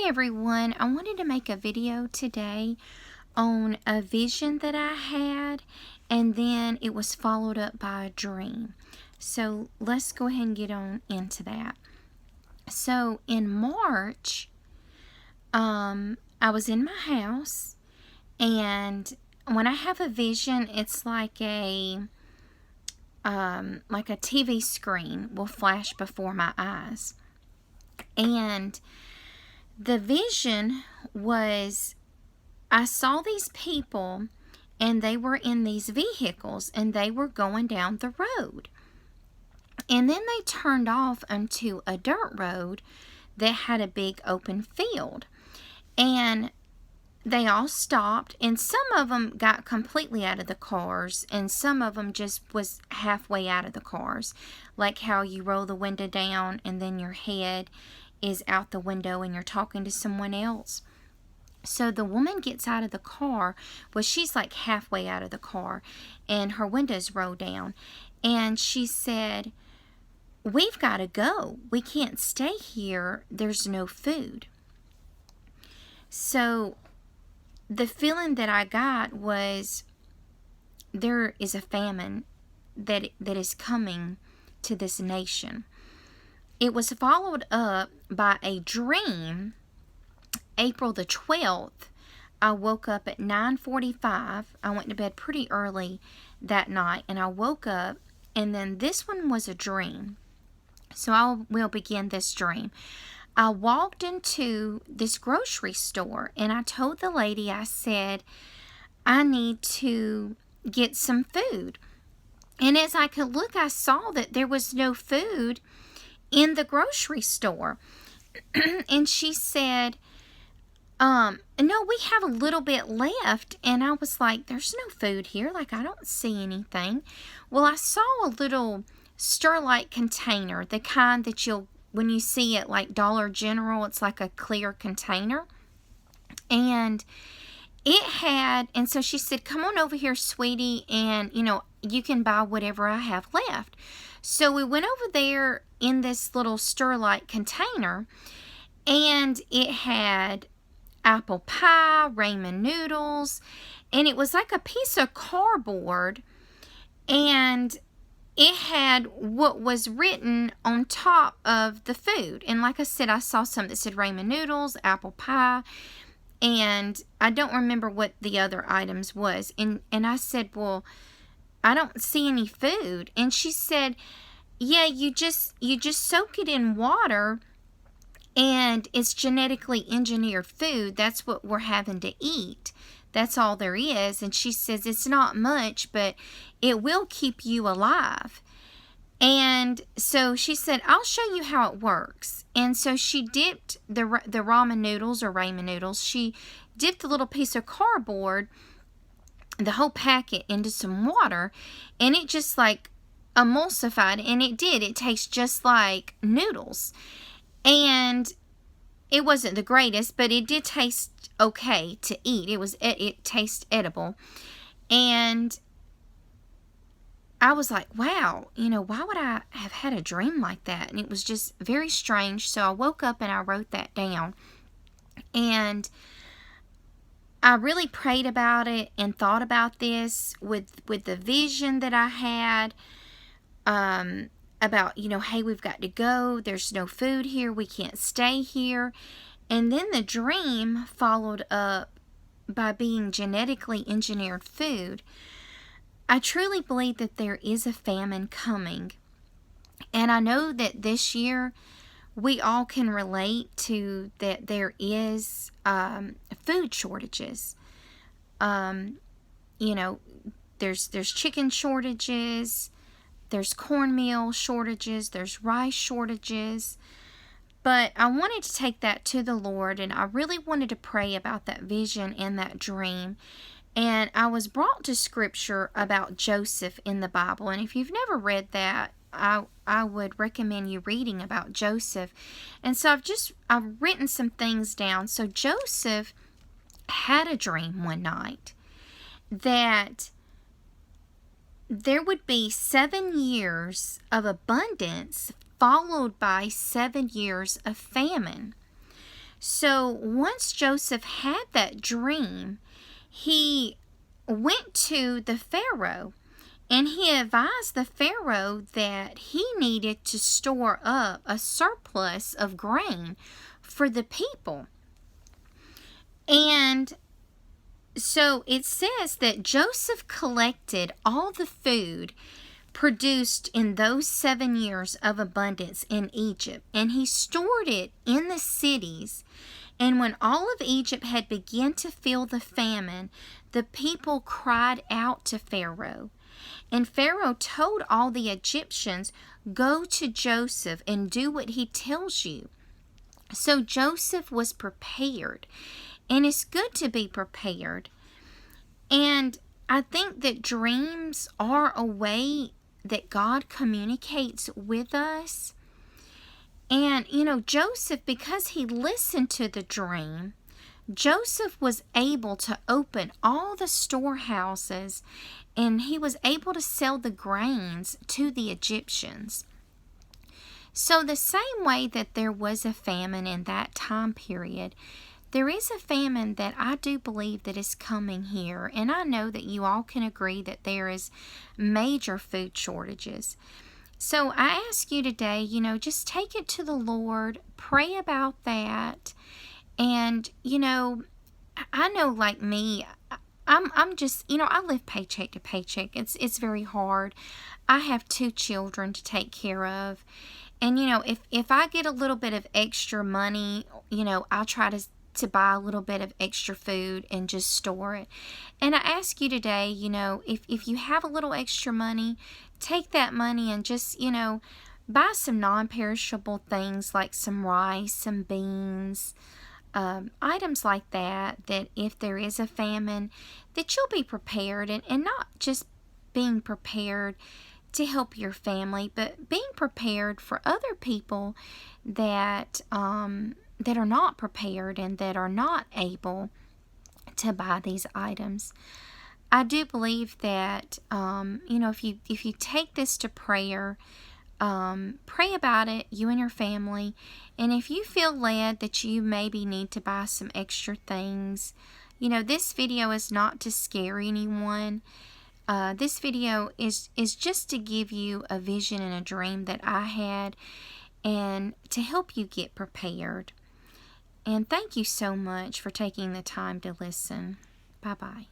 everyone, I wanted to make a video today on a vision that I had, and then it was followed up by a dream. So let's go ahead and get on into that. So in March, I was in my house, and when I have a vision, it's like a TV screen will flash before my eyes. And the vision was, I saw these people and they were in these vehicles and they were going down the road. And then they turned off onto a dirt road that had a big open field. And they all stopped, and some of them got completely out of the cars, and some of them just was halfway out of the cars, like how you roll the window down and then your head is out the window and you're talking to someone else. So the woman gets out of the car. Well, she's like halfway out of the car and her windows roll down, and she said, "We've got to go. We can't stay here. There's no food." So the feeling that I got was there is a famine that is coming to this nation. It was followed up by a dream. April the 12th, I woke up at 9:45. I went to bed pretty early that night, and I woke up, and then this one was a dream. So I will begin this dream. I walked into this grocery store, and I told the lady, I said, "I need to get some food." And as I could look, I saw that there was no food in the grocery store. And she said, "No, we have a little bit left." And I was like, "There's no food here. Like, I don't see anything." Well, I saw a little Sterlite container, the kind that when you see it like Dollar General, it's like a clear container. And so she said, "Come on over here, sweetie, and, you can buy whatever I have left." So we went over there in this little Sterlite container, and it had apple pie, ramen noodles, and it was like a piece of cardboard, and it had what was written on top of the food. And like I said, I saw some that said ramen noodles, apple pie, and I don't remember what the other items was. And I said, "Well, I don't see any food." And she said, "Yeah, you just soak it in water, and it's genetically engineered food. That's what we're having to eat. That's all there is." And she says, "It's not much, but it will keep you alive." And so she said, "I'll show you how it works." And so she dipped the ramen noodles or ramen noodles. She dipped a little piece of cardboard, the whole packet, into some water, and it just like emulsified, and it did. It tastes just like noodles. And it wasn't the greatest, but it did taste okay to eat. It tastes edible. And I was like, wow, why would I have had a dream like that? And it was just very strange. So I woke up and I wrote that down. And I really prayed about it and thought about this with the vision that I had, about, hey, we've got to go. There's no food here. We can't stay here. And then the dream followed up by being genetically engineered food. I truly believe that there is a famine coming. And I know that this year we all can relate to that there is food shortages. There's chicken shortages. There's cornmeal shortages, there's rice shortages. But I wanted to take that to the Lord, and I really wanted to pray about that vision and that dream. And I was brought to scripture about Joseph in the Bible. And if you've never read that, I would recommend you reading about Joseph. And so I've written some things down. So Joseph had a dream one night that there would be 7 years of abundance followed by 7 years of famine. So once Joseph had that dream, he went to the Pharaoh, and he advised the Pharaoh that he needed to store up a surplus of grain for the people. And so it says that Joseph collected all the food produced in those 7 years of abundance in Egypt, and he stored it in the cities. And when all of Egypt had begun to feel the famine, the people cried out to Pharaoh. And Pharaoh told all the Egyptians, "Go to Joseph and do what he tells you." So Joseph was prepared. And it's good to be prepared. And I think that dreams are a way that God communicates with us. And, Joseph, because he listened to the dream, Joseph was able to open all the storehouses, and he was able to sell the grains to the Egyptians. So the same way that there was a famine in that time period, there is a famine that I do believe that is coming here. And I know that you all can agree that there is major food shortages. So I ask you today, just take it to the Lord, pray about that. And, I know, like me, I'm just, I live paycheck to paycheck. It's very hard. I have 2 children to take care of. And, if I get a little bit of extra money, I'll try to buy a little bit of extra food and just store it. And I ask you today, if you have a little extra money, take that money and just, buy some non-perishable things like some rice, some beans, items like that if there is a famine, that you'll be prepared, and not just being prepared to help your family, but being prepared for other people that that are not prepared and that are not able to buy these items. I do believe that if you take this to prayer, pray about it, you and your family, and if you feel led that you maybe need to buy some extra things, this video is not to scare anyone. This video is just to give you a vision and a dream that I had, and to help you get prepared. And thank you so much for taking the time to listen. Bye-bye.